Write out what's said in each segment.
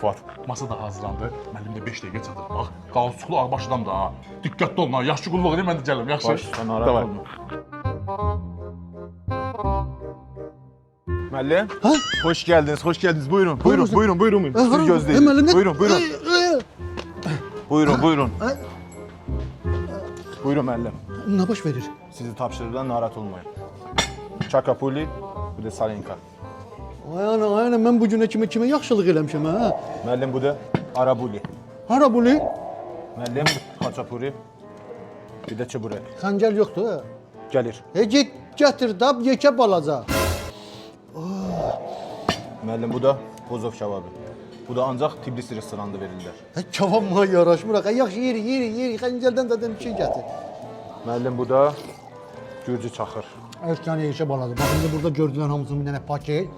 Fuat, masa da hazırlandı. Müəllim də 5 dəqiqə çatır. Bax, qalsız qulaq başlam da ha. Diqqətli olun ha. Yaxşı qulluq edin, mən də gəlirəm. Yaxşı. Baş, sən narahat olma. Müəllim, hoş geldiniz, hoş geldiniz. Buyurun, buyurun, buyurun, buyurun. Siz gözleyin. Buyurun, buyurun. Buyurun, buyurun. Buyurun müəllim. Ne baş verir? Sizi tapşırılan narahat olmayın. Çakapuli, bu da salinka. Aynen ben bu güne kime yaxşılıq eləmişəm ha. Müəllim, bu da arabuli. Hara bunu? Müəllim, haçapuri, bir de çuburek. Xəncəl yoxdur ha. Gelir. Git gətir dab yekə balaca. Müəllim, bu da bozov kebabı. Bu da ancaq Tbilisi restoranında verirlər. Kavamma yaraşmır ha. Yaxşı yeri xəncəldən zaten bir şey gətir. Müəllim, bu da Gürcü çaxır. Efsane yekə balaca. Bax indi burada gördülər hamısını bir dənə paket.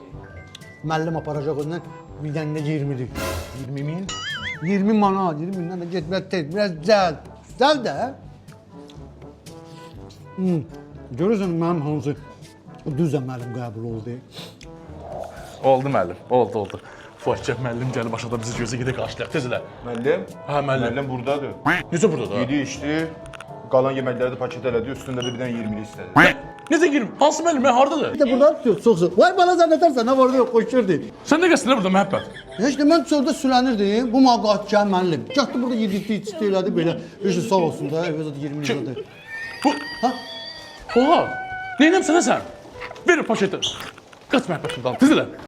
Müəllim aparacaq ondan bir dənə də 20'lik. 20 min. 20 manat, 20 mindən də getmək tez. Biraz cəld. Cəld də. Görürsən mənim hansı düzə müəllim qəbul oldu. Oldu müəllim, oldu. Fuat gəl müəllim gəlib aşağıda bizi gözə gedək qarşılayaq. Tez elə. Müəllim? Hə, müəllim. Müəllim buradadır. Necə burada da? Yedi içdi, qalan yeməkləri də paket elədi, üstündə də bir dənə 20'li istədi. Necə girim? Hansı müəllim? Hardadır? Bir də burada çox. Vay bala zannedersən nə vardı yox qoşurdu. Sən nə qəsdin burada məhəbbət? Heç də mən çöldə sülənirdim. Bu maqat gəl müəllim. Gətdi burada yedikdi, içdi elədi belə. Heç sağ olsun da, evə zət 20 liradır. Bu... Ha? Fuat, neynəm sənə sən? Ver o paketi. Qaç məhəbbətimdən, tez elə.